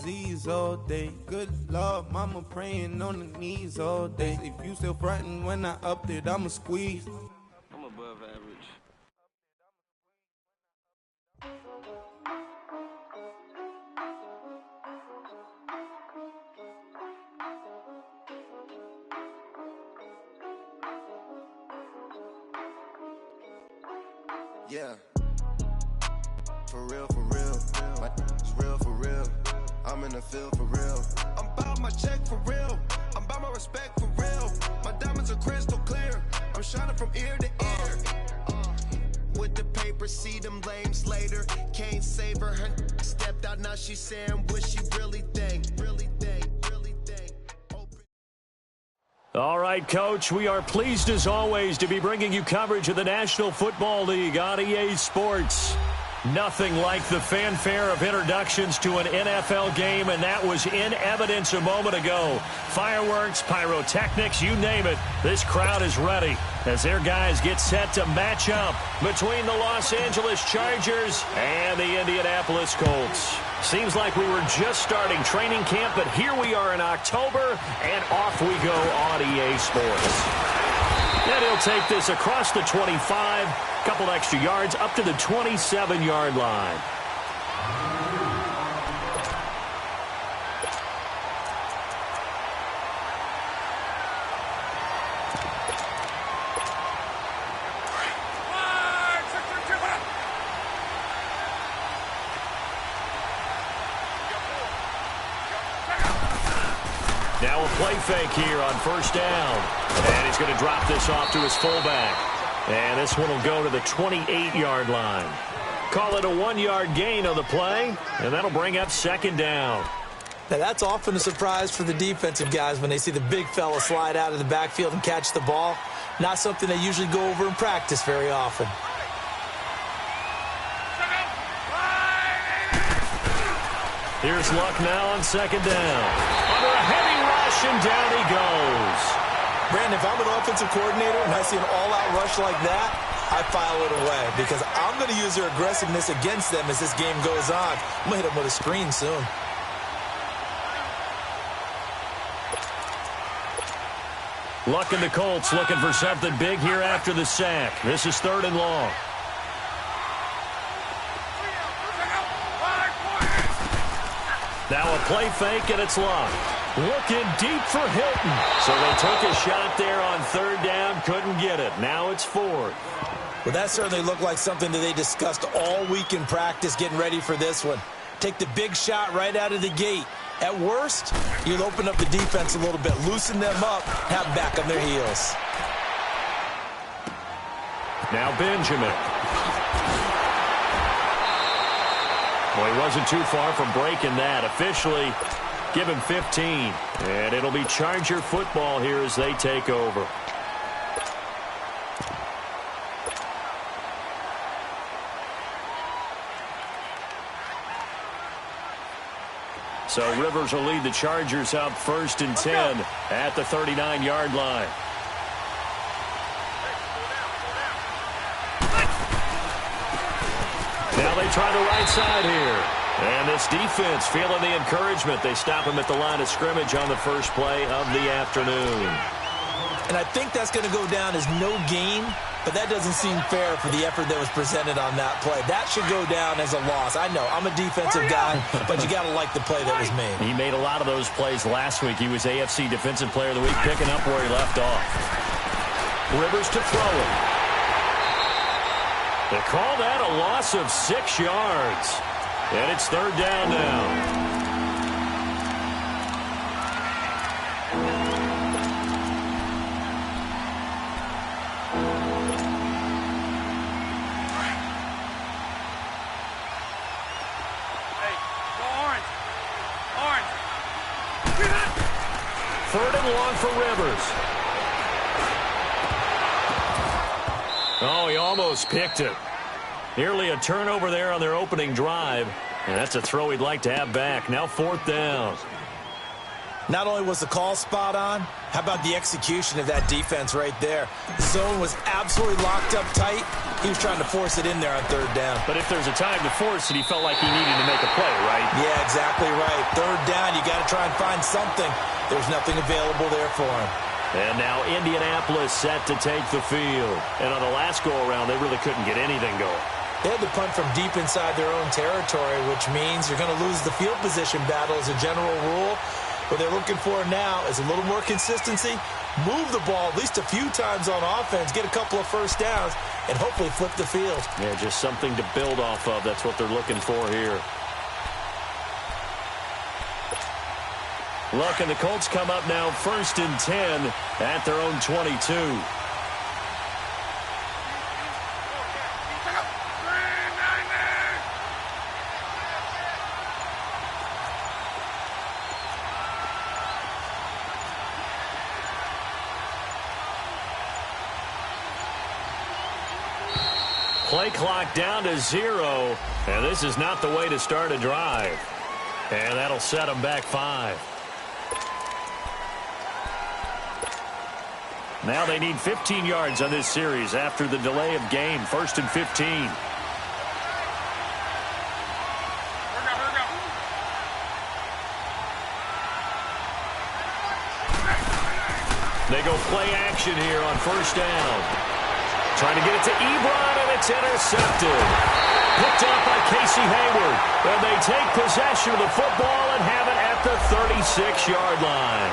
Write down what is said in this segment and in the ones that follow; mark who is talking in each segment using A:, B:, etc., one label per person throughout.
A: Z's all day. Good Lord, mama praying on the knees all day. If you still frontin' when I upped it, I'ma squeeze.
B: I'm above average.
C: Yeah. For real, for real. My is real, for real. I'm in the field, for real. I'm about my check, for real. I'm about my respect, for real. My diamonds are crystal clear. I'm shining from ear to ear. With the paper, see them lames later. Can't save her. Her stepped out, now she's saying what she really think. Really think, really think.
D: All right, Coach, we are pleased as always to be bringing you coverage of the National Football League on EA Sports. Nothing like the fanfare of introductions to an NFL game, and that was in evidence a moment ago. Fireworks, pyrotechnics, you name it. This crowd is ready as their guys get set to match up between the Los Angeles Chargers and the Indianapolis Colts. Seems like we were just starting training camp, but here we are in October, and off we go on EA Sports. And he'll take this across the 25, couple extra yards up to the 27-yard line. Now a play fake here on first down. And he's going to drop this off to his fullback. And this one will go to the 28-yard line. Call it a 1-yard gain on the play, and that'll bring up second down.
E: Now, that's often a surprise for the defensive guys when they see the big fella slide out of the backfield and catch the ball. Not something they usually go over in practice very often.
D: Here's Luck now on second down. Under a heavy rush, and down he goes.
E: Brandon, if I'm an offensive coordinator and I see an all-out rush like that, I file it away because I'm going to use their aggressiveness against them as this game goes on. I'm going to hit them with a screen soon.
D: Luck and the Colts looking for something big here after the sack. This is 3rd and long. Now a play fake, and it's Luck. Looking deep for Hilton. So they took a shot there on 3rd down, couldn't get it. Now it's 4th.
E: Well, that certainly looked like something that they discussed all week in practice getting ready for this one. Take the big shot right out of the gate. At worst, you'll open up the defense a little bit, loosen them up, have them back on their heels.
D: Now Benjamin. Well, he wasn't too far from breaking that. Officially, give him 15. And it'll be Charger football here as they take over. So Rivers will lead the Chargers up 1st and 10 at the 39-yard line. Now they try the right side here. And this defense feeling the encouragement. They stop him at the line of scrimmage on the first play of the afternoon.
E: And I think that's going to go down as no gain, but that doesn't seem fair for the effort that was presented on that play. That should go down as a loss. I know, I'm a defensive guy, but you got to like the play that was made.
D: He made a lot of those plays last week. He was AFC Defensive Player of the Week, picking up where he left off. Rivers to throw it. They call that a loss of 6 yards. And it's 3rd down now. Long for Rivers. Oh, he almost picked it. Nearly a turnover there on their opening drive. And that's a throw he'd like to have back. Now 4th down.
E: Not only was the call spot on, how about the execution of that defense right there? The zone was absolutely locked up tight. He was trying to force it in there on third down.
D: But if there's a time to force it, he felt like he needed to make a play, right?
E: Yeah, exactly right. Third down, you got to try and find something. There's nothing available there for him.
D: And now Indianapolis set to take the field. And on the last go-around, they really couldn't get anything going.
E: They had to punt from deep inside their own territory, which means you're going to lose the field position battle as a general rule. What they're looking for now is a little more consistency, move the ball at least a few times on offense, get a couple of first downs, and hopefully flip the field.
D: Yeah, just something to build off of. That's what they're looking for here. Look, and the Colts come up now 1st and 10 at their own 22. Play clock down to 0, and this is not the way to start a drive. And that'll set them back 5. Now they need 15 yards on this series after the delay of game. 1st and 15. They go play action here on 1st down. Trying to get it to Ebron, and it's intercepted. Picked up by Casey Hayward. And they take possession of the football and have it at the 36-yard line.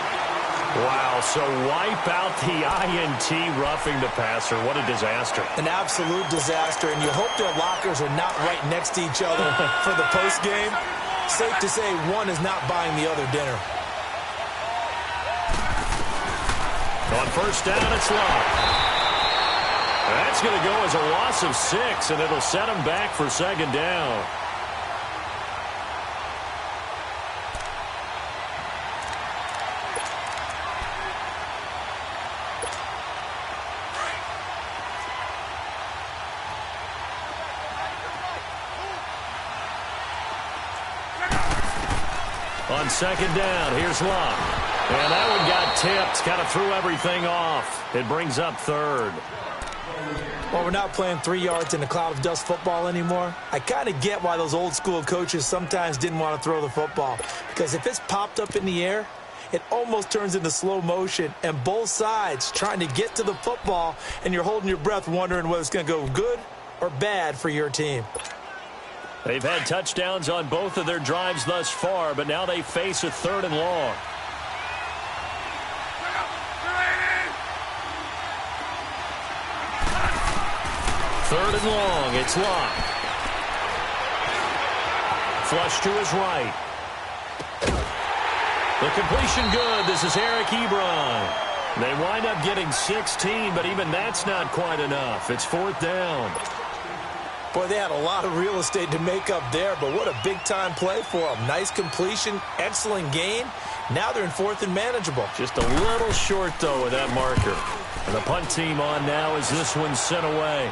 D: Wow, so wipe out the INT roughing the passer. What a disaster.
E: An absolute disaster, and you hope their lockers are not right next to each other for the postgame. Safe to say one is not buying the other dinner.
D: On 1st down, it's locked. That's going to go as a loss of 6, and it'll set them back for 2nd down. On 2nd down, here's Locke. And that one got tipped, kind of threw everything off. It brings up 3rd.
E: Well, we're not playing 3 yards in a cloud of dust football anymore. I kind of get why those old school coaches sometimes didn't want to throw the football. Because if it's popped up in the air, it almost turns into slow motion. And both sides trying to get to the football, and you're holding your breath wondering whether it's going to go good or bad for your team.
D: They've had touchdowns on both of their drives thus far, but now they face a 3rd and long. Third and long, it's Locke. Flush to his right. The completion good. This is Eric Ebron. They wind up getting 16, but even that's not quite enough. It's 4th down.
E: Boy, they had a lot of real estate to make up there, but what a big-time play for them. Nice completion, excellent gain. Now they're in 4th and manageable.
D: Just a little short, though, with that marker. And the punt team on now as this one's sent away.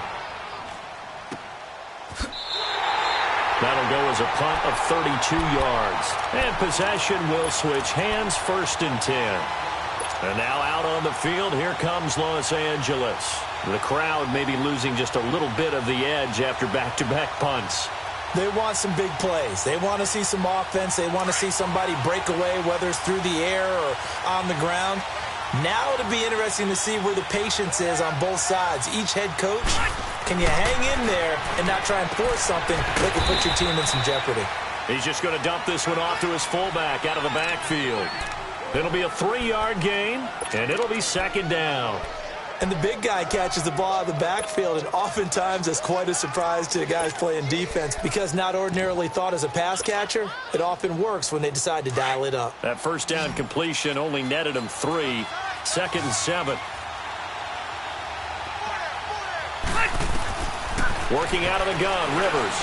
D: That'll go as a punt of 32 yards. And possession will switch hands, 1st and 10. And now out on the field, here comes Los Angeles. The crowd may be losing just a little bit of the edge after back-to-back punts.
E: They want some big plays. They want to see some offense. They want to see somebody break away, whether it's through the air or on the ground. Now it'll be interesting to see where the patience is on both sides. Each head coach, can you hang in there and not try and force something that could put your team in some jeopardy?
D: He's just going to dump this one off to his fullback out of the backfield. It'll be a 3-yard gain, and it'll be 2nd down.
E: And the big guy catches the ball out of the backfield, and oftentimes that's quite a surprise to the guys playing defense because not ordinarily thought as a pass catcher, it often works when they decide to dial it up.
D: That 1st down completion only netted him 3. 2nd and 7. Working out of the gun, Rivers.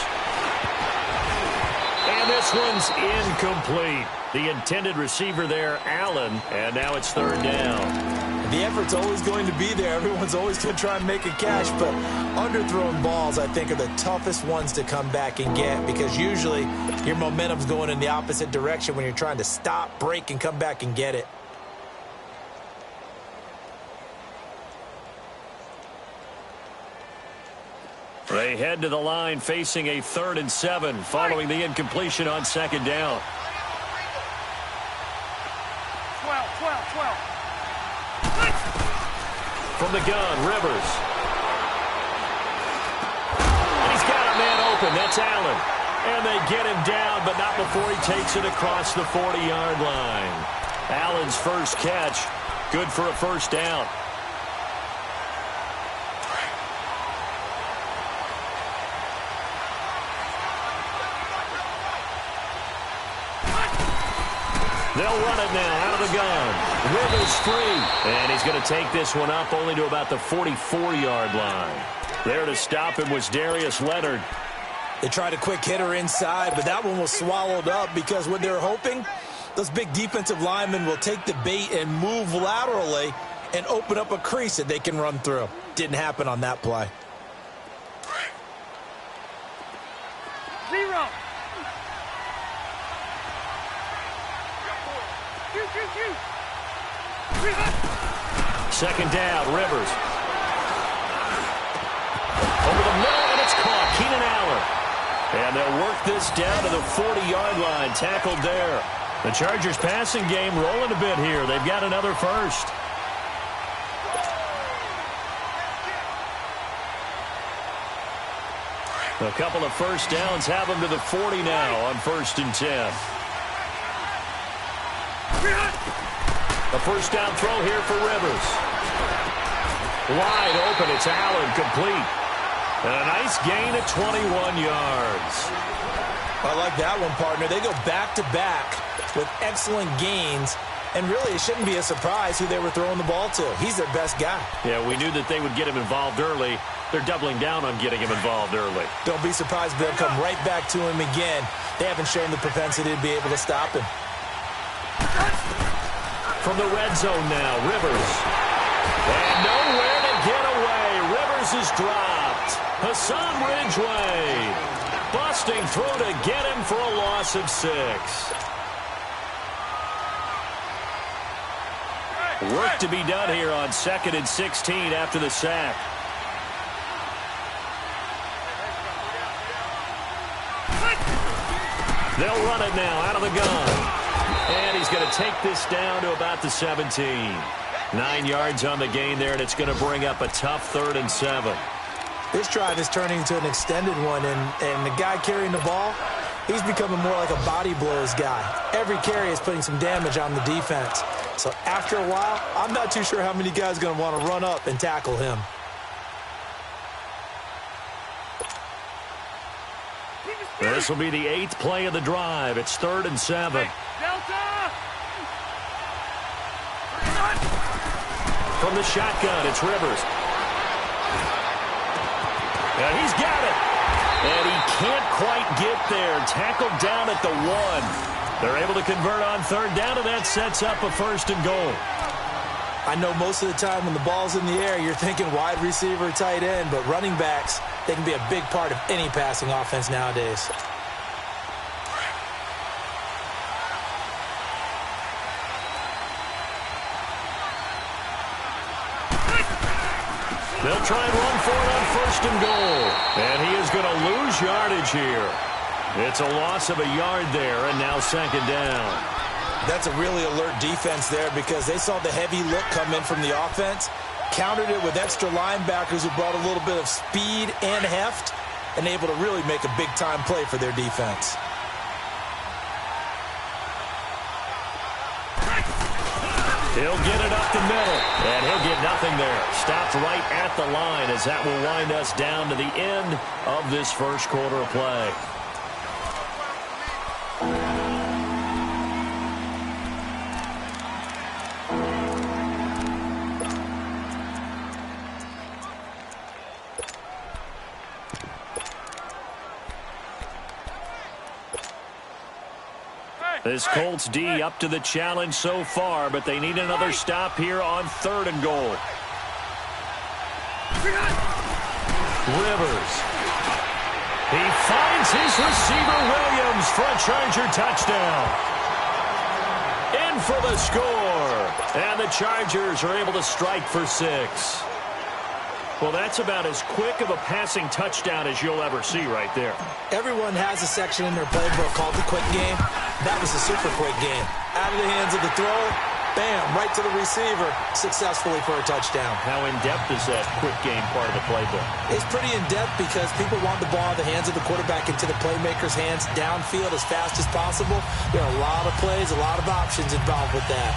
D: And this one's incomplete. The intended receiver there, Allen, and now it's 3rd down.
E: The effort's always going to be there. Everyone's always going to try and make a catch, but underthrown balls, I think, are the toughest ones to come back and get because usually your momentum's going in the opposite direction when you're trying to stop, break, and come back and get it.
D: They head to the line facing a 3rd and 7 following the incompletion on 2nd down.
F: 12.
D: From the gun, Rivers. And he's got a man open. That's Allen. And they get him down, but not before he takes it across the 40-yard line. Allen's first catch, good for a 1st down. They'll run it now out of the gun. Rivers free. And he's going to take this one up only to about the 44-yard line. There to stop him was Darius Leonard.
E: They tried a quick hitter inside, but that one was swallowed up because what they're hoping, those big defensive linemen will take the bait and move laterally and open up a crease that they can run through. Didn't happen on that play.
F: 0.
D: 2nd down, Rivers. Over the middle, and it's caught. Keenan Allen. And they'll work this down to the 40-yard line. Tackled there. The Chargers passing game rolling a bit here. They've got another 1st. A couple of 1st downs have them to the 40 now on 1st and 10. A 1st down throw here for Rivers. Wide open. It's Allen, complete. And a nice gain of 21 yards.
E: I like that one, partner. They go back-to-back with excellent gains. And really, it shouldn't be a surprise who they were throwing the ball to. He's their best guy.
D: Yeah, we knew that they would get him involved early. They're doubling down on getting him involved early.
E: Don't be surprised if they'll come right back to him again. They haven't shown the propensity to be able to stop him.
D: From the red zone now, Rivers. And nowhere to get away. Rivers is dropped. Hassan Ridgeway busting through to get him for a loss of 6. Work to be done here on 2nd and 16 after the sack. They'll run it now out of the gun. And he's going to take this down to about the 17. 9 yards on the gain there, and it's going to bring up a tough 3rd and 7.
E: This drive is turning into an extended one, and the guy carrying the ball, he's becoming more like a body blows guy. Every carry is putting some damage on the defense. So after a while, I'm not too sure how many guys are going to want to run up and tackle him.
D: This will be the 8th play of the drive. It's 3rd and 7. From the shotgun, it's Rivers. And he's got it. And he can't quite get there. Tackled down at the 1. They're able to convert on 3rd down, and that sets up a 1st and goal.
E: I know most of the time when the ball's in the air, you're thinking wide receiver, tight end, but running backs, they can be a big part of any passing offense nowadays.
D: They'll try and run for it on 1st and goal. And he is going to lose yardage here. It's a loss of a yard there, and now 2nd down.
E: That's a really alert defense there because they saw the heavy look come in from the offense, countered it with extra linebackers who brought a little bit of speed and heft, and able to really make a big-time play for their defense.
D: He'll get it up the middle, and he'll get nothing there. Stopped right at the line as that will wind us down to the end of this 1st quarter of play. This Colts D up to the challenge so far, but they need another stop here on 3rd and goal. Rivers. He finds his receiver Williams for a Charger touchdown. In for the score. And the Chargers are able to strike for 6. Well, that's about as quick of a passing touchdown as you'll ever see right there.
E: Everyone has a section in their playbook called the quick game. That was a super quick game. Out of the hands of the throw, bam, right to the receiver, successfully for a touchdown.
D: How in-depth is that quick game part of the playbook?
E: It's pretty in-depth because people want the ball in the hands of the quarterback into the playmaker's hands downfield as fast as possible. There are a lot of plays, a lot of options involved with that.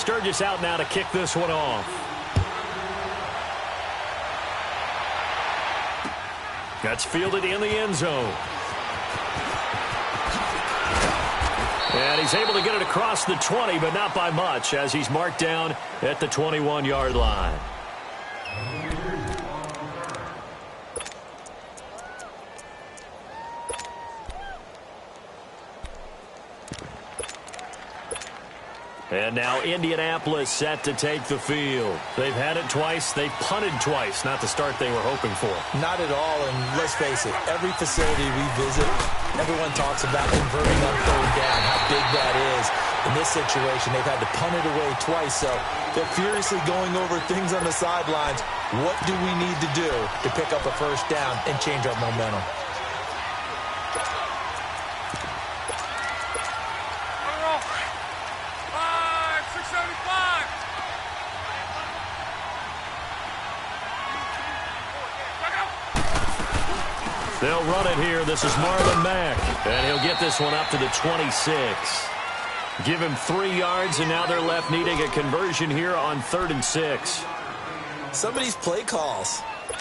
D: Sturgis out now to kick this one off. That's fielded in the end zone. And he's able to get it across the 20, but not by much, as he's marked down at the 21-yard line. And now Indianapolis set to take the field. They've had it twice. They've punted twice. Not the start they were hoping for.
E: Not at all, and let's face it, every facility we visit, everyone talks about converting on 3rd down, how big that is. In this situation, they've had to punt it away twice, so they're furiously going over things on the sidelines. What do we need to do to pick up a 1st down and change our momentum?
D: They'll run it here. This is Marlon Mack. And he'll get this one up to the 26. Give him 3 yards, and now they're left needing a conversion here on 3rd and 6.
E: Some of these play calls,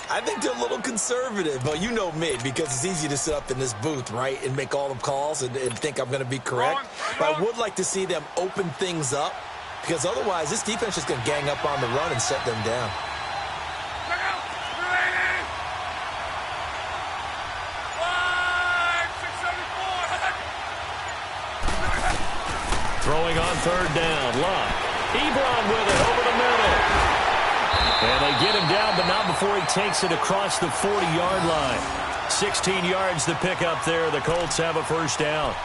E: I think they're a little conservative, but you know me, because it's easy to sit up in this booth, right, and make all the calls and think I'm going to be correct. But I would like to see them open things up, because otherwise this defense is going to gang up on the run and shut them down.
D: Throwing on 3rd down. Luck. Ebron with it over the middle. And they get him down, but not before he takes it across the 40-yard line. 16 yards to pick up there. The Colts have a 1st down.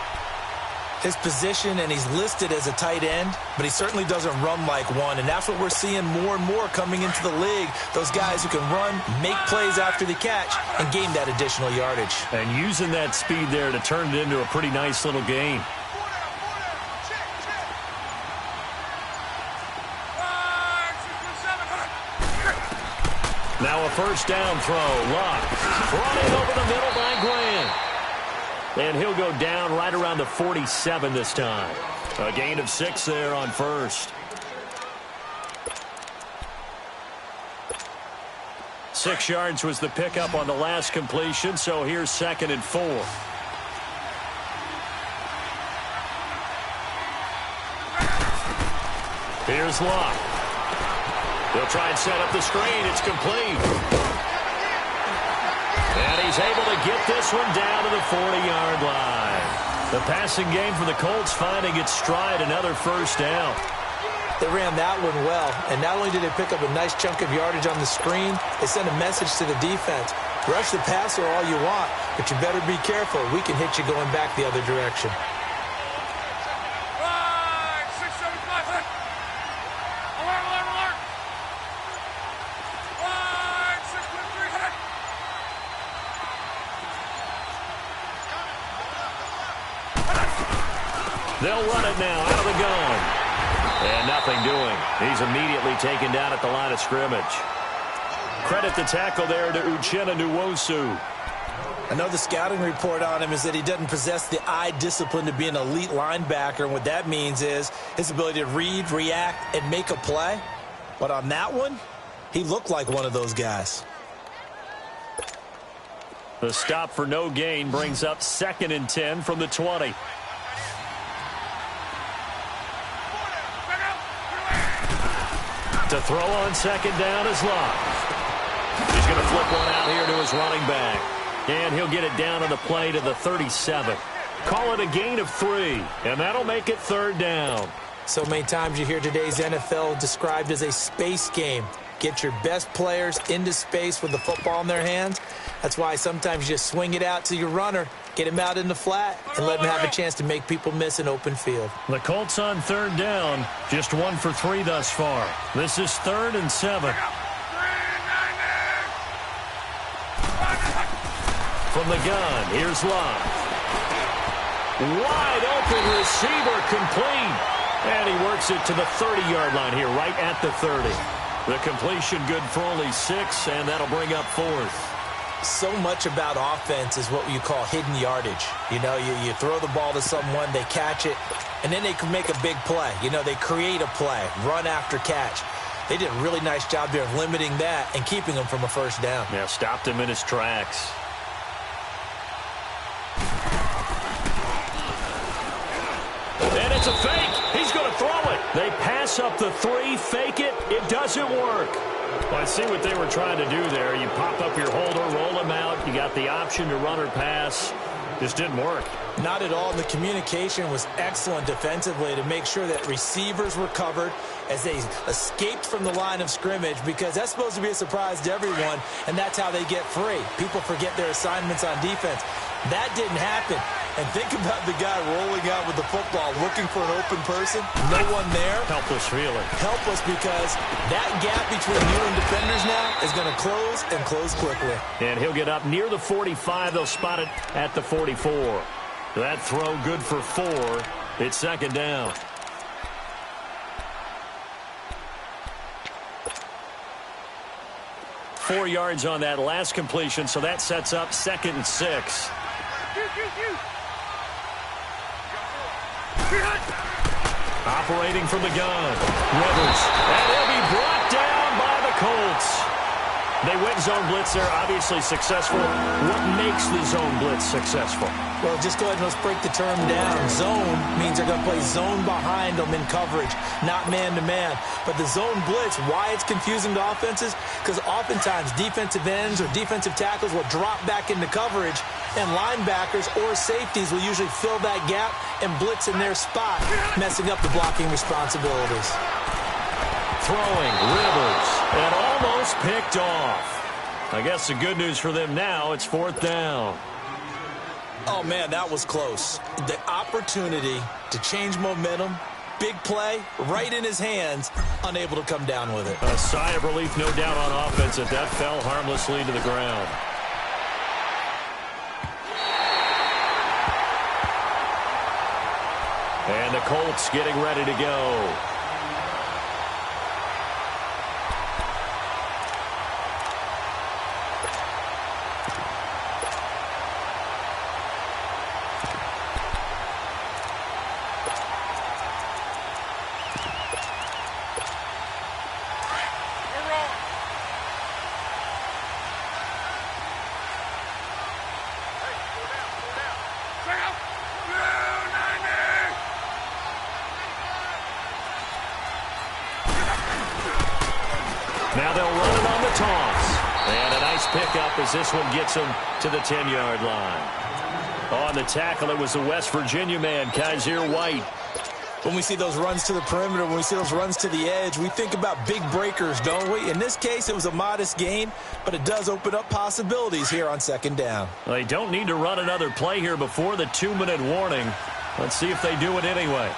E: His position, and he's listed as a tight end, but he certainly doesn't run like one, and that's what we're seeing more and more coming into the league. Those guys who can run, make plays after the catch, and gain that additional yardage.
D: And using that speed there to turn it into a pretty nice little game. Now a 1st down throw. Luck running over the middle by Graham. And he'll go down right around the 47 this time. A gain of 6 there on 1st. 6 yards was the pickup on the last completion, so here's 2nd and 4. Here's Luck. They'll try and set up the screen. It's complete. And he's able to get this one down to the 40-yard line. The passing game for the Colts finding its stride, another 1st down.
E: They ran that one well, and not only did they pick up a nice chunk of yardage on the screen, they sent a message to the defense. Rush the passer all you want, but you better be careful. We can hit you going back the other direction.
D: They'll run it now out of the gun. And nothing doing. He's immediately taken down at the line of scrimmage. Credit the tackle there to Uchenna Nwosu.
E: I know the scouting report on him is that he doesn't possess the eye discipline to be an elite linebacker. And what that means is his ability to read, react, and make a play. But on that one, he looked like one of those guys.
D: The stop for no gain brings up 2nd and 10 from the 20. To throw on second down is Love. He's going to flip one out here to his running back. And he'll get it down on the play to the 37. Call it a gain of 3, and that'll make it third down.
E: So many times you hear today's NFL described as a space game. Get your best players into space with the football in their hands. That's why sometimes you just swing it out to your runner, get him out in the flat, and let him have a chance to make people miss an open field.
D: The Colts on third down, just 1 for 3 thus far. This is 3rd and 7. From the gun, here's Love. Wide open receiver complete. And he works it to the 30-yard line here, right at the 30. The completion good for only 6, and that'll bring up 4th.
E: So much about offense is what you call hidden yardage. You know, you throw the ball to someone, they catch it, and then they can make a big play. You know, they create a play, run after catch. They did a really nice job there of limiting that and keeping him from a first down.
D: Yeah, stopped him in his tracks. And it's a fake. He's going to throw it. They pass up the 3, fake it. It doesn't work. Well, I see what they were trying to do there. You pop up your holder, roll him out. You got the option to run or pass. Just didn't work.
E: Not at all. The communication was excellent defensively to make sure that receivers were covered as they escaped from the line of scrimmage, because that's supposed to be a surprise to everyone, and that's how they get free. People forget their assignments on defense. That didn't happen. And think about the guy rolling out with the football, looking for an open person. No one there.
D: Helpless feeling.
E: Helpless, because that gap between you and defenders now is going to close, and close quickly.
D: And he'll get up near the 45. They'll spot it at the 44. That throw good for 4. It's second down. Four yards on that last completion, so that sets up 2nd and 6. Operating from the gun, Rivers, and he'll be brought down by the Colts. They went zone blitz there, obviously successful. What makes the zone blitz successful?
E: Well, just go ahead and let's break the term down. Zone means they're going to play zone behind them in coverage, not man-to-man. But the zone blitz, why it's confusing to offenses? Because oftentimes defensive ends or defensive tackles will drop back into coverage, and linebackers or safeties will usually fill that gap and blitz in their spot, messing up the blocking responsibilities.
D: Throwing, Rivers, and almost picked off. I guess the good news for them now, it's 4th down.
E: Oh, man, that was close. The opportunity to change momentum, big play, right in his hands, unable to come down with it.
D: A sigh of relief, no doubt, on offense that fell harmlessly to the ground. And the Colts getting ready to go. Now they'll run it on the toss. And a nice pickup as this one gets them to the 10-yard line. On the tackle, it was the West Virginia man, Kaiser White.
E: When we see those runs to the perimeter, when we see those runs to the edge, we think about big breakers, don't we? In this case, it was a modest gain, but it does open up possibilities here on second down.
D: Well, they don't need to run another play here before the 2-minute warning. Let's see if they do it anyway.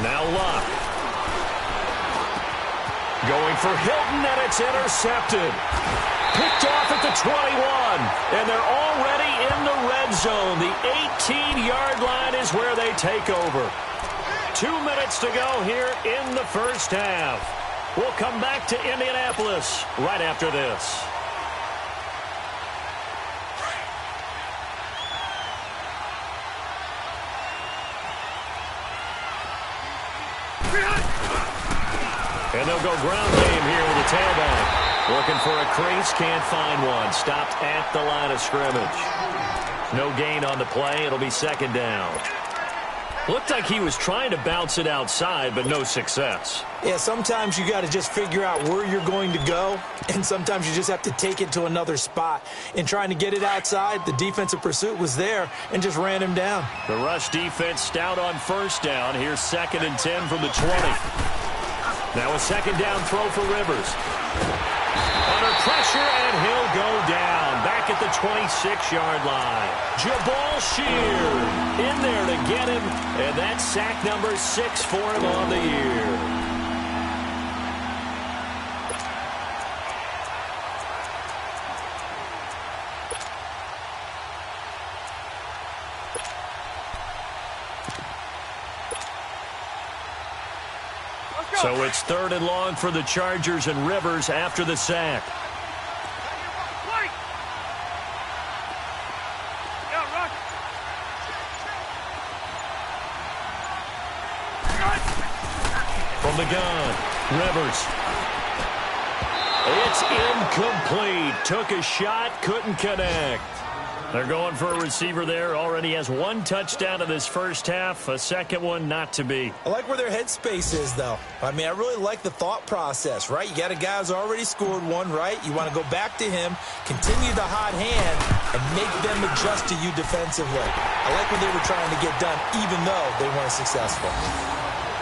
D: Now Luck. Going for Hilton, and it's intercepted. Picked off at the 21, and they're already in the red zone. The 18-yard line is where they take over. 2 minutes to go here in the first half. We'll come back to Indianapolis right after this. And they'll go ground game here with the tailback. Looking for a crease, can't find one. Stopped at the line of scrimmage. No gain on the play. It'll be second down. Looked like he was trying to bounce it outside, but no success.
E: Yeah, sometimes you got to just figure out where you're going to go, and sometimes you just have to take it to another spot. In trying to get it outside, the defensive pursuit was there and just ran him down.
D: The rush defense stout on first down. Here's 2nd and 10 from the 20. Now a 2nd down throw for Rivers. Under pressure, and he'll go down. Back at the 26-yard line. Jabal Sheard in there to get him, and that's sack number 6 for him on the year. So it's 3rd and long for the Chargers, and Rivers after the sack. From the gun, Rivers. It's incomplete. Took a shot, couldn't connect. They're going for a receiver there. Already has 1 touchdown in this first half. A second one not to be.
E: I like where their headspace is, though. I mean, I really like the thought process, right? You got a guy who's already scored 1, right? You want to go back to him, continue the hot hand, and make them adjust to you defensively. I like what they were trying to get done, even though they weren't successful.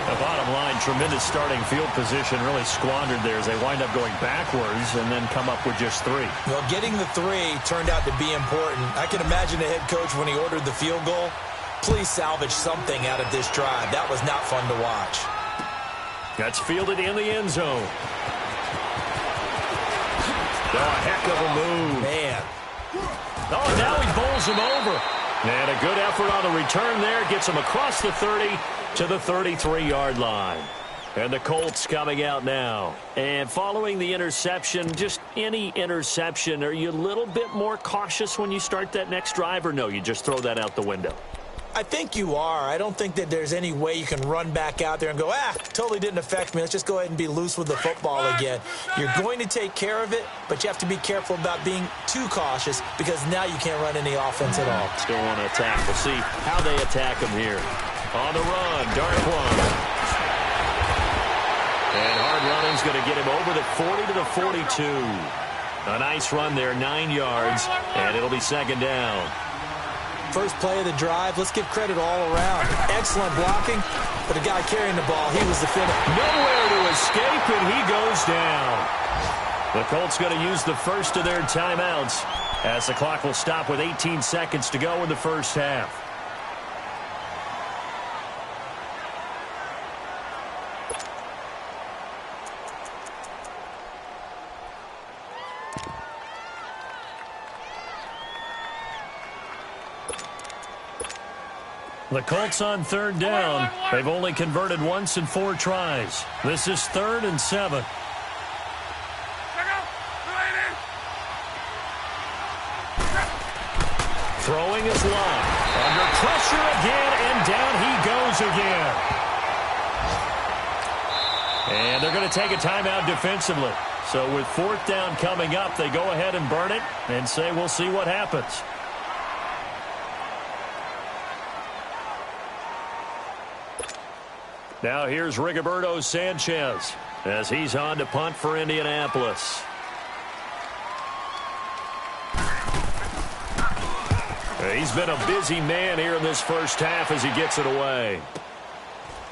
D: The bottom line, tremendous starting field position, really squandered there as they wind up going backwards and then come up with just 3.
E: Well, getting the 3 turned out to be important. I can imagine the head coach when he ordered the field goal. Please salvage something out of this drive. That was not fun to watch.
D: That's fielded in the end zone. Oh, a heck of a move.
E: Man.
D: Oh, now he bowls him over. And a good effort on the return there. Gets him across the 30 to the 33-yard line. And the Colts coming out now. And following the interception, just any interception, are you a little bit more cautious when you start that next drive, or no, you just throw that out the window?
E: I think you are. I don't think that there's any way you can run back out there and go, totally didn't affect me. Let's just go ahead and be loose with the football again. You're going to take care of it, but you have to be careful about being too cautious because now you can't run any offense at all.
D: Still want to attack. We'll see how they attack him here. On the run, Darkwan. And hard running's going to get him over the 40 to the 42. A nice run there, 9 yards, and it'll be 2nd down.
E: First play of the drive, let's give credit all around. Excellent blocking, but the guy carrying the ball, he was the finisher.
D: Nowhere to escape, and he goes down. The Colts going to use the first of their timeouts as the clock will stop with 18 seconds to go in the first half. The Colts on 3rd down. They've only converted once in 4 tries. This is 3rd and 7. Throwing is locked. Under pressure again, and down he goes again. And they're going to take a timeout defensively. So with 4th down coming up, they go ahead and burn it and say we'll see what happens. Now here's Rigoberto Sanchez as he's on to punt for Indianapolis. He's been a busy man here in this first half as he gets it away.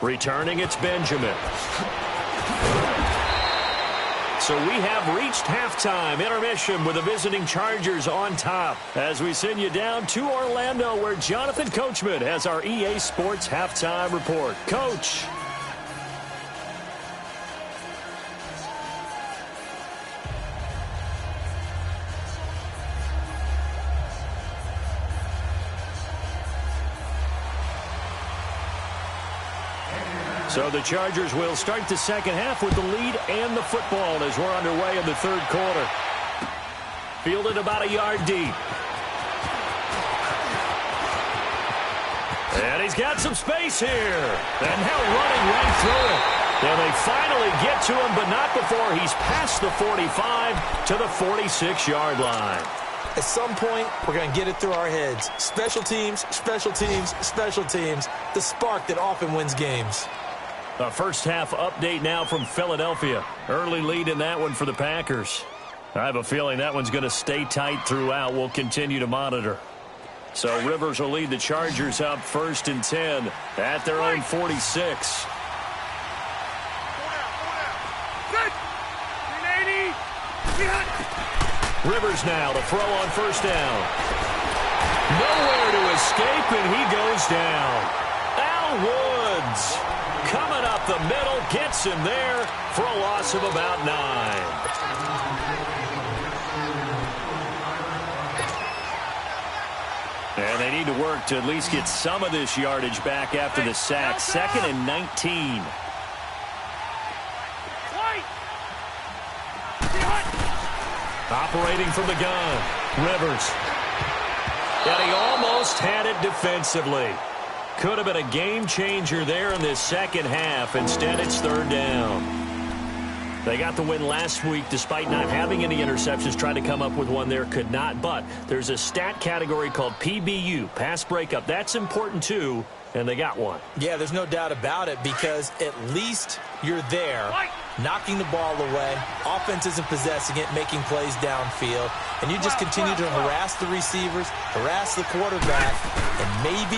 D: Returning, it's Benjamin. So we have reached halftime intermission with the visiting Chargers on top as we send you down to Orlando where Jonathan Coachman has our EA Sports halftime report. Coach. So the Chargers will start the second half with the lead and the football as we're underway in the 3rd quarter. Fielded about a yard deep. And he's got some space here. And now running right through it. And they finally get to him, but not before he's past the 45 to the 46-yard line.
E: At some point, we're going to get it through our heads. Special teams, special teams, special teams. The spark that often wins games.
D: A first half update now from Philadelphia. Early lead in that one for the Packers. I have a feeling that one's going to stay tight throughout. We'll continue to monitor. So Rivers will lead the Chargers up 1st and 10 at their own 46. Rivers now to throw on 1st down. Nowhere to escape, and he goes down. Al Woods coming up the middle, gets him there for a loss of about 9. And they need to work to at least get some of this yardage back after the sack. 2nd and 19. Operating from the gun, Rivers. And he almost had it defensively. Could have been a game changer there in this second half. Instead, it's 3rd down. They got the win last week despite not having any interceptions. Tried to come up with one there, could not. But there's a stat category called PBU, pass breakup. That's important too, and they got one.
E: Yeah, there's no doubt about it because at least you're there, knocking the ball away. Offense isn't possessing it, making plays downfield. And you just continue to harass the receivers, harass the quarterback, and maybe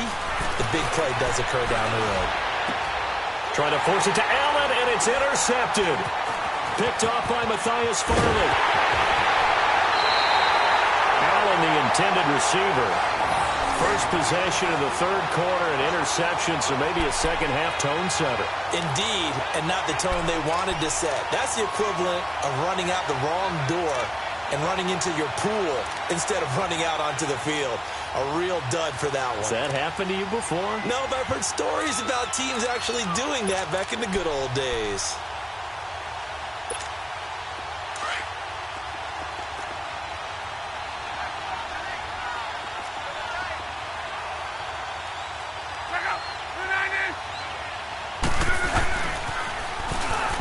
E: the big play does occur down the road.
D: Trying to force it to Allen, and it's intercepted. Picked off by Matthias Farley. Allen, the intended receiver. First possession of the 3rd quarter, an interception, so maybe a second-half tone setter.
E: Indeed, and not the tone they wanted to set. That's the equivalent of running out the wrong door and running into your pool instead of running out onto the field. A real dud for that one.
D: Has that happened to you before?
E: No, but I've heard stories about teams actually doing that back in the good old days.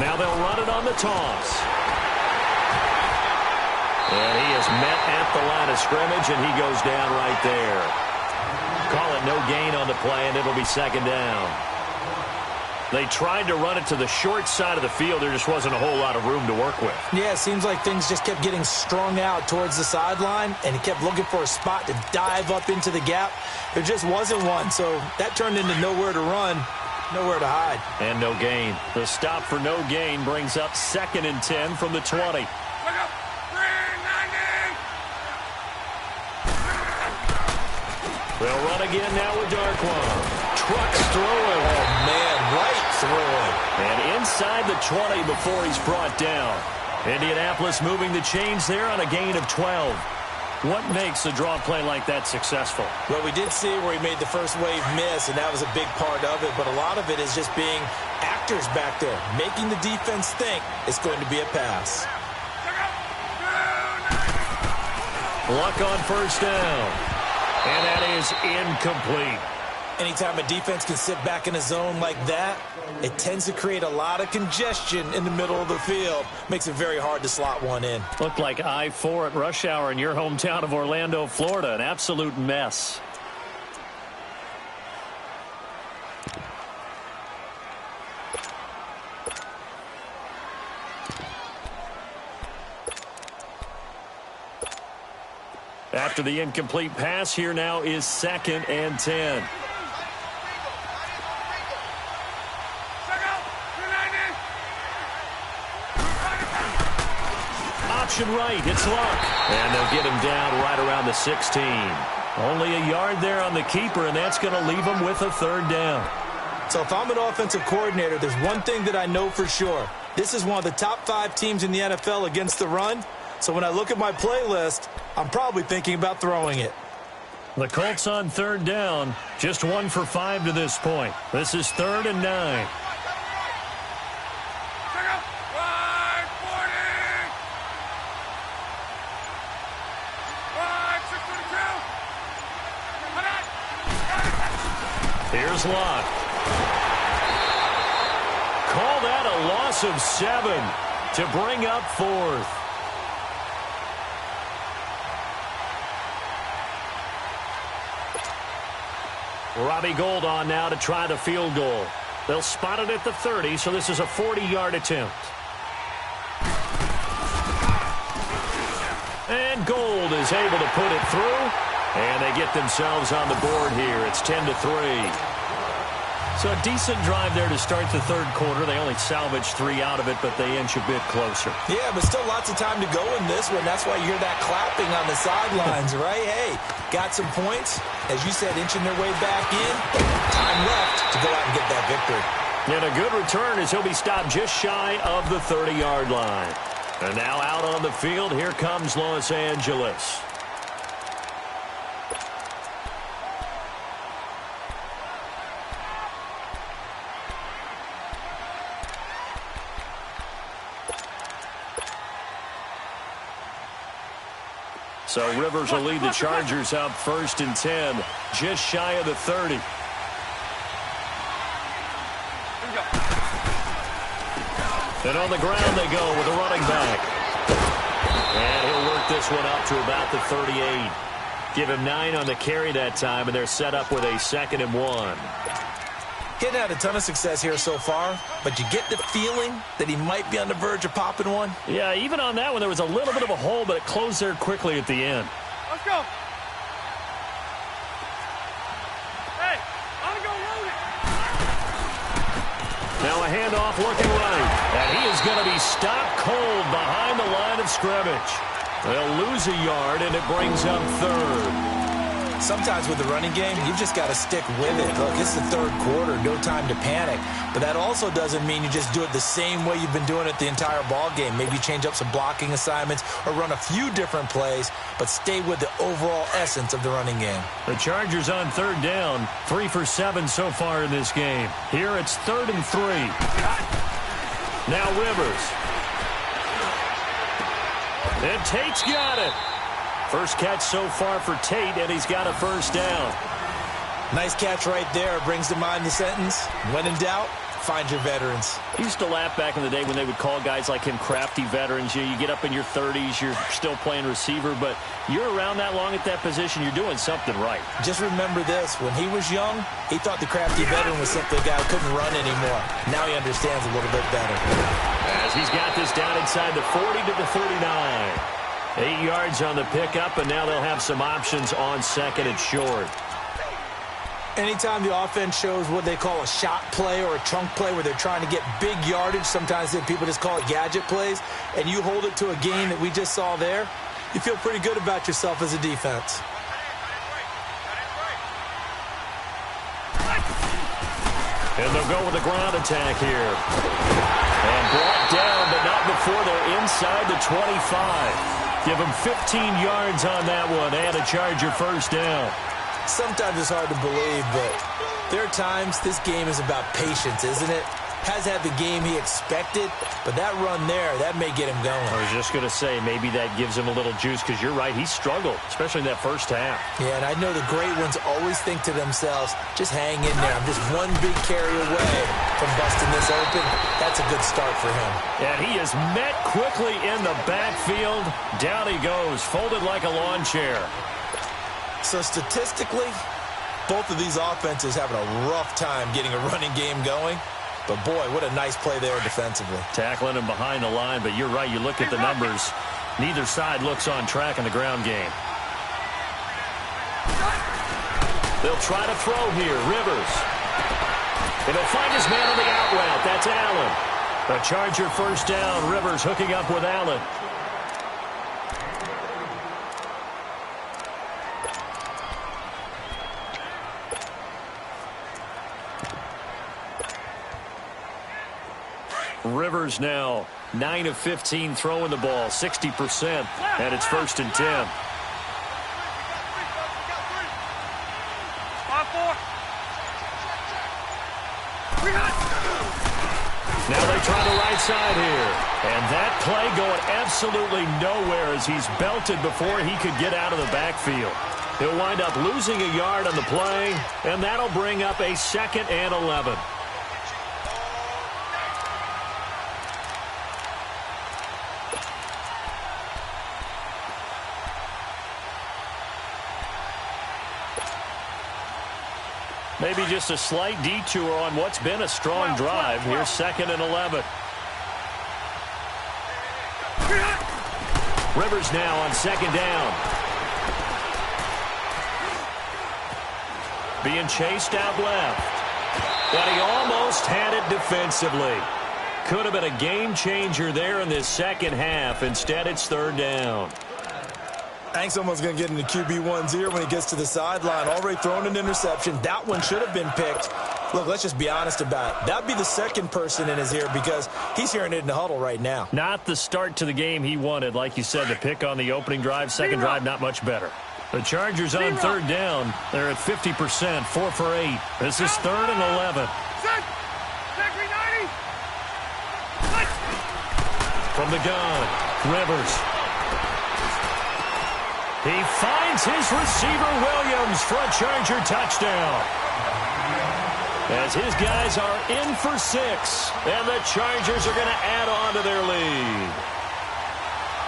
D: Now they'll run it on the toss. And he is met at the line of scrimmage, and he goes down right there. Call it no gain on the play, and it'll be 2nd down. They tried to run it to the short side of the field. There just wasn't a whole lot of room to work with.
E: Yeah, it seems like things just kept getting strung out towards the sideline, and he kept looking for a spot to dive up into the gap. There just wasn't one, so that turned into nowhere to run. Nowhere to hide.
D: And no gain. The stop for no gain brings up 2nd and 10 from the 20. They'll run again now with Darkwan. Trucks throwing.
E: Oh, man, right throwing.
D: And inside the 20 before he's brought down. Indianapolis moving the chains there on a gain of 12. What makes a draw play like that successful?
E: Well, we did see where he made the first wave miss, and that was a big part of it. But a lot of it is just being actors back there, making the defense think it's going to be a pass.
D: Luck on 1st down. And that is incomplete.
E: Anytime a defense can sit back in a zone like that, it tends to create a lot of congestion in the middle of the field. Makes it very hard to slot one in.
D: Looked like I-4 at rush hour in your hometown of Orlando, Florida. An absolute mess. After the incomplete pass, here now is 2nd and 10. Option right, it's Luck. And they'll get him down right around the 16. Only a yard there on the keeper, and that's going to leave him with a 3rd down.
E: So if I'm an offensive coordinator, there's one thing that I know for sure. This is one of the top 5 teams in the NFL against the run. So when I look at my playlist, I'm probably thinking about throwing it.
D: The Colts on 3rd down, just 1 for 5 to this point. This is 3rd and 9. Here's Locke. Call that a loss of 7 to bring up 4th. Robbie Gould on now to try the field goal. They'll spot it at the 30, so this is a 40-yard attempt. And Gould is able to put it through, and they get themselves on the board here. It's 10-3. So a decent drive there to start the third quarter. They only salvaged 3 out of it, but they inch a bit closer.
E: Yeah, but still lots of time to go in this one. That's why you hear that clapping on the sidelines, right? Hey, got some points. As you said, inching their way back in. Time left to go out and get that victory.
D: And a good return as he'll be stopped just shy of the 30-yard line. And now out on the field, here comes Los Angeles. So Rivers will lead the Chargers up 1st and 10, just shy of the 30. And on the ground they go with a running back. And he'll work this one up to about the 38. Give him 9 on the carry that time, and they're set up with a 2nd and 1.
E: Getting had a ton of success here so far, but you get the feeling that he might be on the verge of popping one.
D: Yeah, even on that one, there was a little bit of a hole, but it closed there quickly at the end.
F: Let's go. Hey, I'm going to load it.
D: Now a handoff looking right, and he is going to be stopped cold behind the line of scrimmage. They'll lose a yard, and it brings up 3rd.
E: Sometimes with the running game, you've just got to stick with it. Look, it's the third quarter, no time to panic. But that also doesn't mean you just do it the same way you've been doing it the entire ball game. Maybe change up some blocking assignments or run a few different plays, but stay with the overall essence of the running game.
D: The Chargers on 3rd down, 3 for 7 so far in this game. Here it's 3rd and 3. Now Rivers. And Tate's got it. First catch so far for Tate, and he's got a 1st down.
E: Nice catch right there. Brings to mind the sentence, when in doubt, find your veterans.
D: I used to laugh back in the day when they would call guys like him crafty veterans. You get up in your 30s, you're still playing receiver, but you're around that long at that position, you're doing something right.
E: Just remember this. When he was young, he thought the crafty veteran was simply a guy who couldn't run anymore. Now he understands a little bit better.
D: As he's got this down inside the 40 to the 39. 8 yards on the pickup, and now they'll have some options on 2nd and short.
E: Anytime the offense shows what they call a shot play or a chunk play where they're trying to get big yardage, sometimes people just call it gadget plays, and you hold it to a gain that we just saw there, you feel pretty good about yourself as a defense.
D: And they'll go with a ground attack here. And brought down, but not before they're inside the 25. Give them 15 yards on that one and a Charger 1st down.
E: Sometimes it's hard to believe, but there are times this game is about patience, isn't it? Has had the game he expected, but that run there, that may get him going.
D: I was just going to say, maybe that gives him a little juice, because you're right, he struggled, especially in that 1st half.
E: Yeah, and I know the great ones always think to themselves, just hang in there. I'm just one big carry away from busting this open. That's a good start for him.
D: And he is met quickly in the backfield. Down he goes, folded like a lawn chair.
E: So statistically, both of these offenses having a rough time getting a running game going. But, boy, what a nice play there defensively.
D: Tackling him behind the line, but you're right. You look at the numbers. Neither side looks on track in the ground game. They'll try to throw here. Rivers. And he'll find his man on the out route. That's Allen. A Charger 1st down. Rivers hooking up with Allen. Rivers now 9 of 15 throwing the ball, 60%, and it's 1st and 10.
F: 5-4.
D: Now they try the right side here. And that play going absolutely nowhere as he's belted before he could get out of the backfield. He'll wind up losing a yard on the play, and that'll bring up a 2nd and 11. Maybe just a slight detour on what's been a strong drive. Here's 2nd and 11. Rivers now on 2nd down. Being chased out left. But he almost had it defensively. Could have been a game changer there in this second half. Instead, it's 3rd down.
E: I think someone's going to get into QB1's ear when he gets to the sideline. Already thrown an interception. That one should have been picked. Look, let's just be honest about it. That'd be the second person in his ear because he's hearing it in the huddle right now.
D: Not the start to the game he wanted. Like you said, the pick on the opening drive, second drive, not much better. The Chargers on 3rd down. They're at 50%, 4 for 8. This is 3rd and 11. From the gun, Rivers. He finds his receiver, Williams, for a Charger touchdown. As his guys are in for 6, and the Chargers are going to add on to their lead.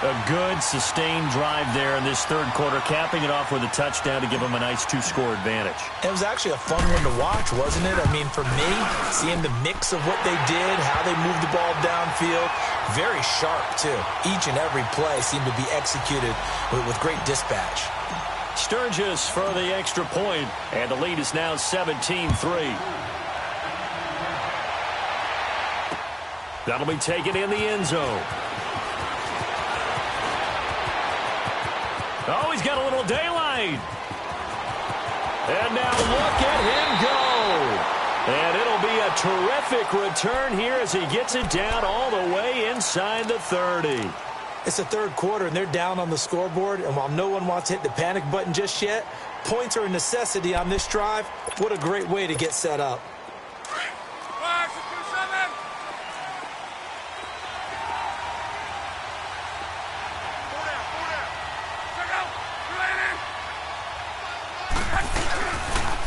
D: A good, sustained drive there in this 3rd quarter, capping it off with a touchdown to give them a nice 2-score advantage.
E: It was actually a fun one to watch, wasn't it? I mean, for me, seeing the mix of what they did, how they moved the ball downfield, very sharp, too. Each and every play seemed to be executed with great dispatch.
D: Sturgis for the extra point, and the lead is now 17-3. That'll be taken in the end zone. Oh, he's got a little daylight. And now look at him go. And it'll be a terrific return here as he gets it down all the way inside the 30.
E: It's the 3rd quarter, and they're down on the scoreboard. And while no one wants to hit the panic button just yet, points are a necessity on this drive. What a great way to get set up.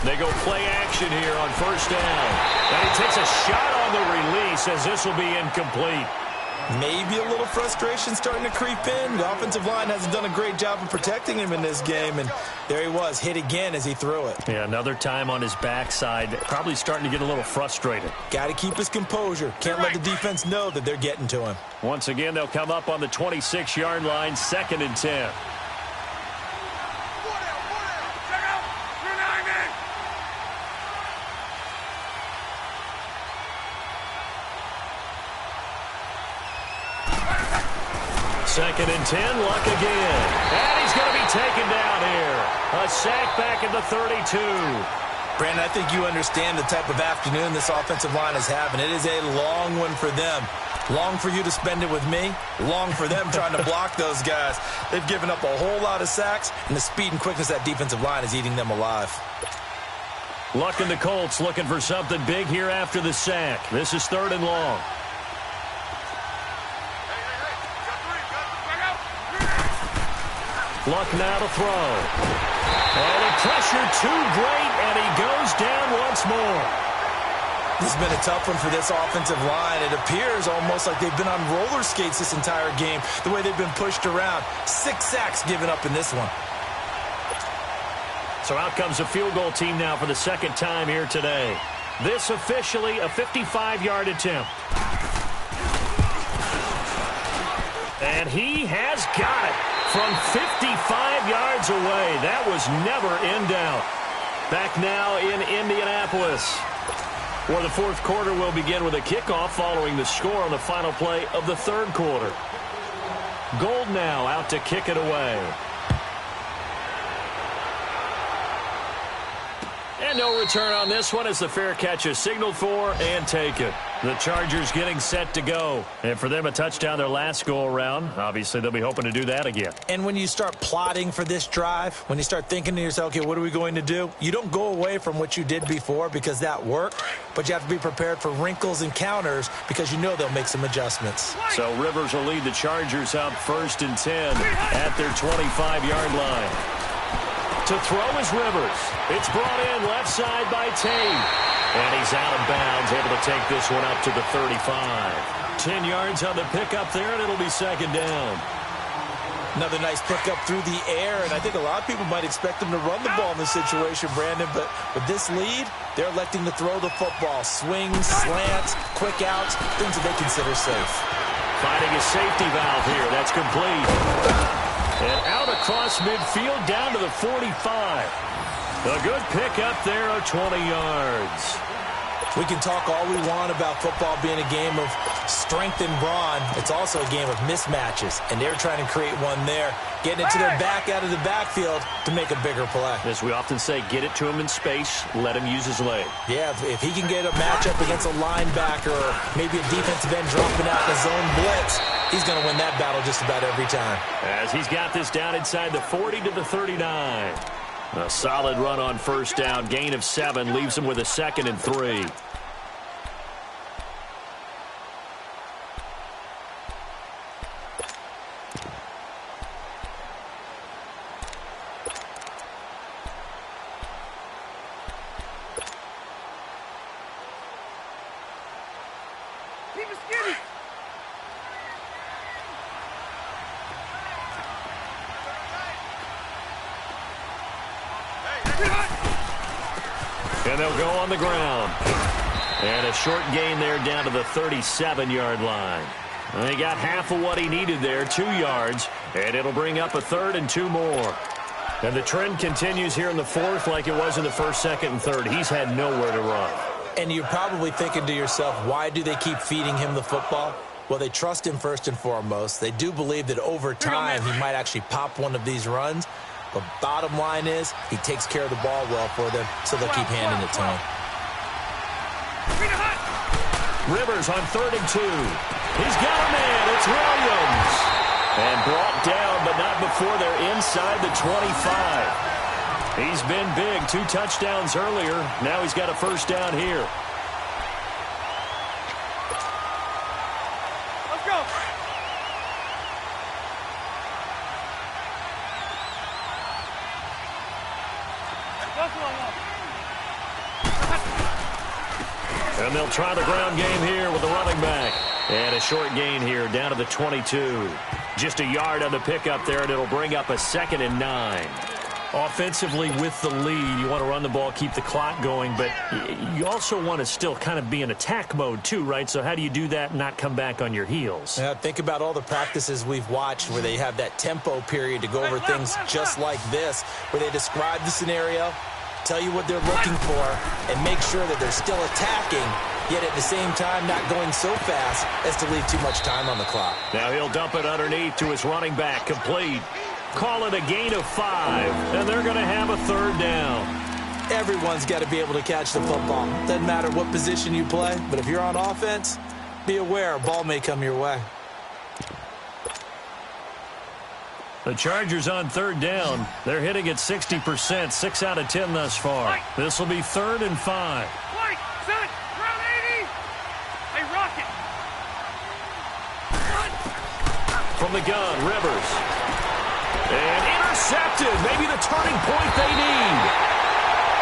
D: They go play action here on 1st down. And he takes a shot on the release as this will be incomplete.
E: Maybe a little frustration starting to creep in. The offensive line hasn't done a great job of protecting him in this game. And there he was, hit again as he threw it.
D: Yeah, another time on his backside. Probably starting to get a little frustrated.
E: Got to keep his composure. Can't let the defense know that they're getting to him.
D: Once again, they'll come up on the 26-yard line, 2nd and 10. Second and 10, Luck again. And he's going to be taken down here. A sack back at the 32.
E: Brandon, I think you understand the type of afternoon this offensive line is having. It is a long one for them. Long for you to spend it with me. Long for them trying to block those guys. They've given up a whole lot of sacks, and the speed and quickness of that defensive line is eating them alive.
D: Luck and the Colts looking for something big here after the sack. This is 3rd and long. Luck now to throw. And the pressure too great, and he goes down once more.
E: This has been a tough one for this offensive line. It appears almost like they've been on roller skates this entire game, the way they've been pushed around. 6 sacks given up in this one.
D: So out comes a field goal team now for the 2nd time here today. This officially a 55-yard attempt. And he has got it. From 55 yards away, that was never in doubt. Back now in Indianapolis, where the 4th quarter will begin with a kickoff following the score on the final play of the 3rd quarter. Gold now out to kick it away. And no return on this one as the fair catch is signaled for and taken. The Chargers getting set to go. And for them, a touchdown their last go-around. Obviously, they'll be hoping to do that again.
E: And when you start plotting for this drive, when you start thinking to yourself, okay, what are we going to do? You don't go away from what you did before because that worked, but you have to be prepared for wrinkles and counters because you know they'll make some adjustments.
D: So Rivers will lead the Chargers out 1st and 10 at their 25-yard line. To throw is Rivers. It's brought in left side by Tate. And he's out of bounds, able to take this one up to the 35. 10 yards on the pickup there, and it'll be 2nd down.
E: Another nice pickup through the air, and I think a lot of people might expect him to run the ball in this situation, Brandon, but with this lead, they're electing to throw the football. Swings, slants, quick outs, things that they consider safe.
D: Finding a safety valve here. That's complete. And out across midfield down to the 45. A good pickup there of 20 yards.
E: We can talk all we want about football being a game of strength and brawn. It's also a game of mismatches, and they're trying to create one there, getting it to their back out of the backfield to make a bigger play.
D: As we often say, get it to him in space, let him use his leg.
E: Yeah, if he can get a matchup against a linebacker or maybe a defensive end dropping out in a zone blitz, he's going to win that battle just about every time.
D: As he's got this down inside the 40 to the 39. A solid run on first down. Gain of 7 leaves him with a 2nd and 3.
F: Keep it skinny.
D: And they'll go on the ground. And a short gain there down to the 37-yard line. And he got half of what he needed there, 2 yards, and it'll bring up a 3rd and 2 more. And the trend continues here in the 4th like it was in the 1st, 2nd, and 3rd. He's had nowhere to run.
E: And you're probably thinking to yourself, why do they keep feeding him the football? Well, they trust him first and foremost. They do believe that over time he might actually pop one of these runs. But bottom line is he takes care of the ball well for them, so they'll keep handing it to him.
D: Rivers on 3rd and 2. He's got a man. It's Williams. And brought down, but not before they're inside the 25. He's been big. 2 touchdowns earlier. Now he's got a first down here.
F: Let's go.
D: And they'll try the ground game here with the running back. And a short gain here down to the 22. Just a yard on the pickup there, and it'll bring up a 2nd and 9. Offensively with the lead, you want to run the ball, keep the clock going, but you also want to still kind of be in attack mode too, right? So how do you do that and not come back on your heels?
E: Yeah, think about all the practices we've watched where they have that tempo period to go over things just like this, where they describe the scenario, tell you what they're looking for, and make sure that they're still attacking, yet at the same time not going so fast as to leave too much time on the clock.
D: Now he'll dump it underneath to his running back, complete. Call it a gain of 5, and they're going to have a 3rd down.
E: Everyone's got to be able to catch the football. Doesn't matter what position you play, but if you're on offense, be aware a ball may come your way.
D: The Chargers on 3rd down. They're hitting at 60%, 6 out of 10 thus far. This will be 3rd and 5.
F: White, set, round 80. Hey, Rocket.
D: From the gun, Rivers. And intercepted. Maybe the turning point they need.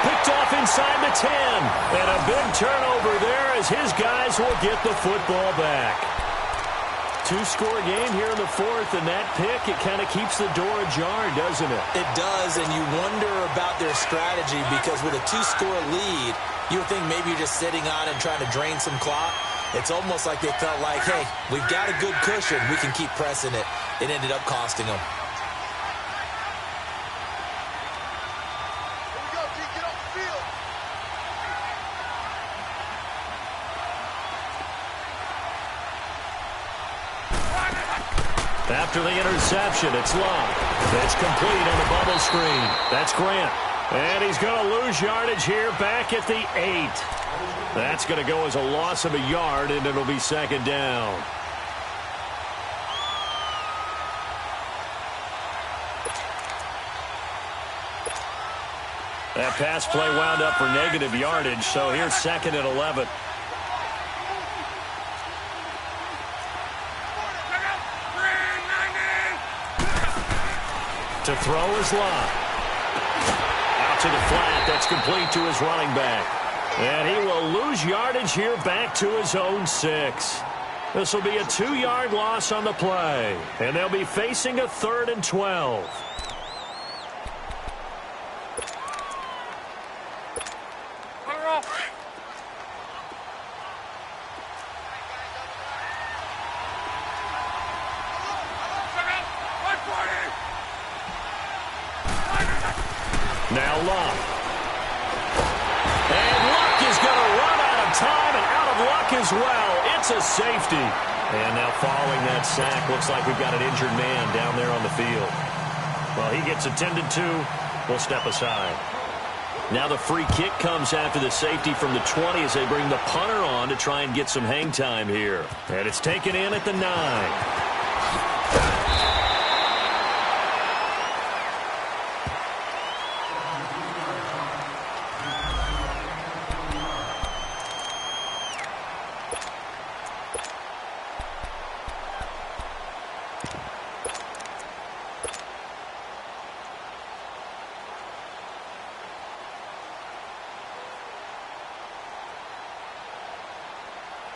D: Picked off inside the 10. And a big turnover there as his guys will get the football back. 2-score game here in the 4th, and that pick, it kind of keeps the door ajar, doesn't it?
E: It does, and you wonder about their strategy because with a 2-score lead, you would think maybe you're just sitting on and trying to drain some clock. It's almost like they felt like, hey, we've got a good cushion. We can keep pressing it. It ended up costing them.
D: After the interception, it's Love. It's complete on the bubble screen. That's Grant. And he's going to lose yardage here back at the 8. That's going to go as a loss of a yard, and it'll be 2nd down. That pass play wound up for negative yardage, so here's 2nd and 11. To throw is Love. Out to the flat. That's complete to his running back. And he will lose yardage here back to his own 6. This will be a 2-yard loss on the play, and they'll be facing a 3rd and 12. Now Luck. And Luck is going to run out of time and out of luck as well. It's a safety. And now following that sack, looks like we've got an injured man down there on the field. Well, he gets attended to. We'll step aside. Now the free kick comes after the safety from the 20 as they bring the punter on to try and get some hang time here. And it's taken in at the 9.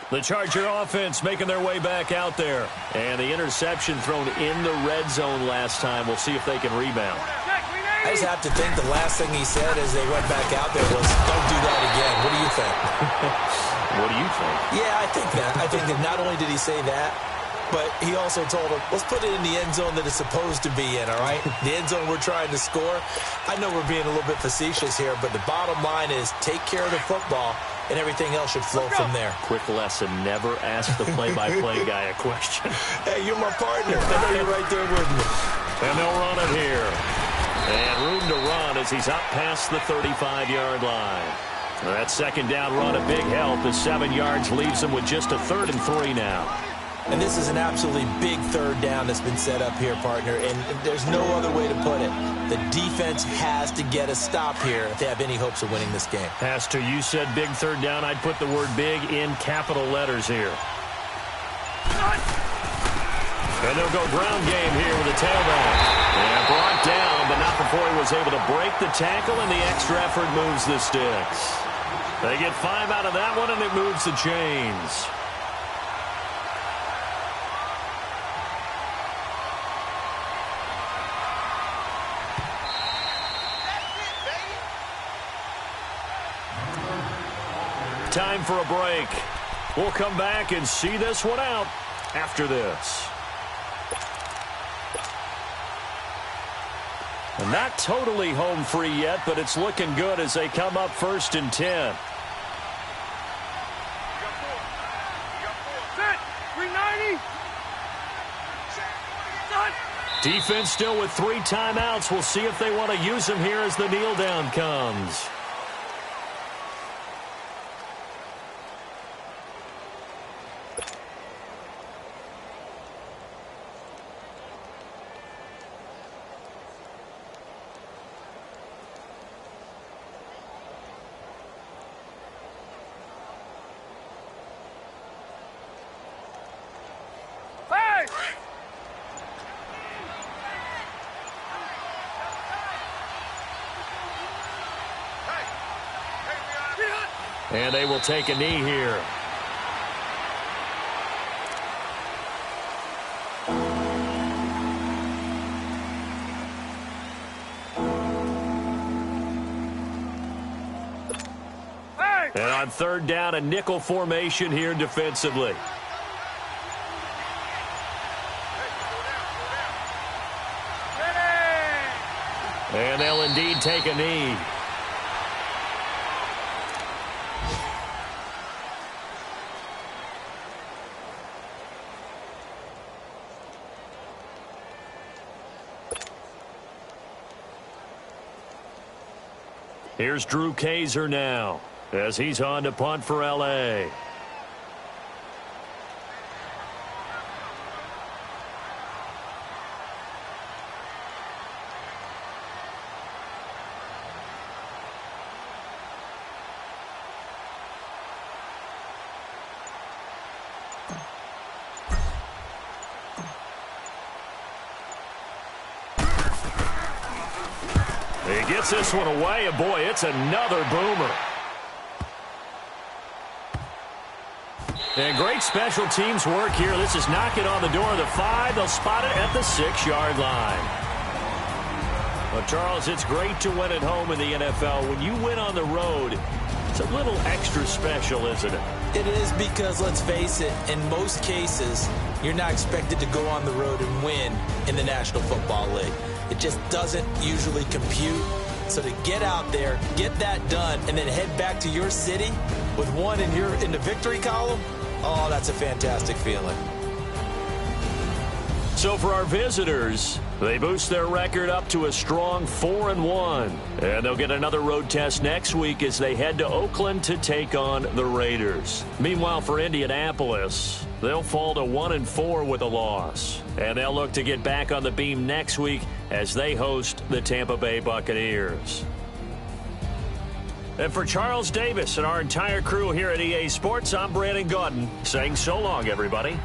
D: The Charger offense making their way back out there. And the interception thrown in the red zone last time. We'll see if they can rebound.
E: I just have to think the last thing he said as they went back out there was, don't do that again. What do you think?
D: What do you think?
E: Yeah, I think that. I think that not only did he say that, but he also told him, let's put it in the end zone that it's supposed to be in, all right? The end zone we're trying to score. I know we're being a little bit facetious here, but the bottom line is take care of the football, and everything else should flow from there.
D: Quick lesson, never ask the play-by-play guy a question.
E: Hey, you're my partner. I know you're right there with me.
D: And they'll run it here. And room to run as he's up past the 35-yard line. That second down run a big help as 7 yards leaves them with just a 3rd and 3 now.
E: And this is an absolutely big 3rd down that's been set up here, partner, and there's no other way to put it. The defense has to get a stop here if they have any hopes of winning this game.
D: Pastor, you said big 3rd down. I'd put the word big in capital letters here. And they'll go ground game here with a tailback. And brought down, but not before he was able to break the tackle, and the extra effort moves the sticks. They get 5 out of that one, and it moves the chains. Time for a break. We'll come back and see this one out after this. And not totally home free yet, but it's looking good as they come up 1st and 10. Defense still with 3 timeouts. We'll see if they want to use them here as the kneel down comes. And they will take a knee here. And on 3rd down, a nickel formation here defensively. And they'll indeed take a knee. Here's Drew Kaiser now as he's on to punt for L.A. He gets this one away, and boy, it's another boomer. And great special teams work here. This is knocking on the door of the 5. They'll spot it at the 6-yard line. Well, Charles, it's great to win at home in the NFL. When you win on the road, it's a little extra special, isn't it?
E: It is, because, let's face it, in most cases, you're not expected to go on the road and win in the National Football League. It just doesn't usually compute. So to get out there, get that done, and then head back to your city with one in the victory column, oh, that's a fantastic feeling.
D: So for our visitors, they boost their record up to a strong 4-1. And they'll get another road test next week as they head to Oakland to take on the Raiders. Meanwhile, for Indianapolis, they'll fall to 1-4 with a loss. And they'll look to get back on the beam next week as they host the Tampa Bay Buccaneers. And for Charles Davis and our entire crew here at EA Sports, I'm Brandon Gaudin saying so long, everybody.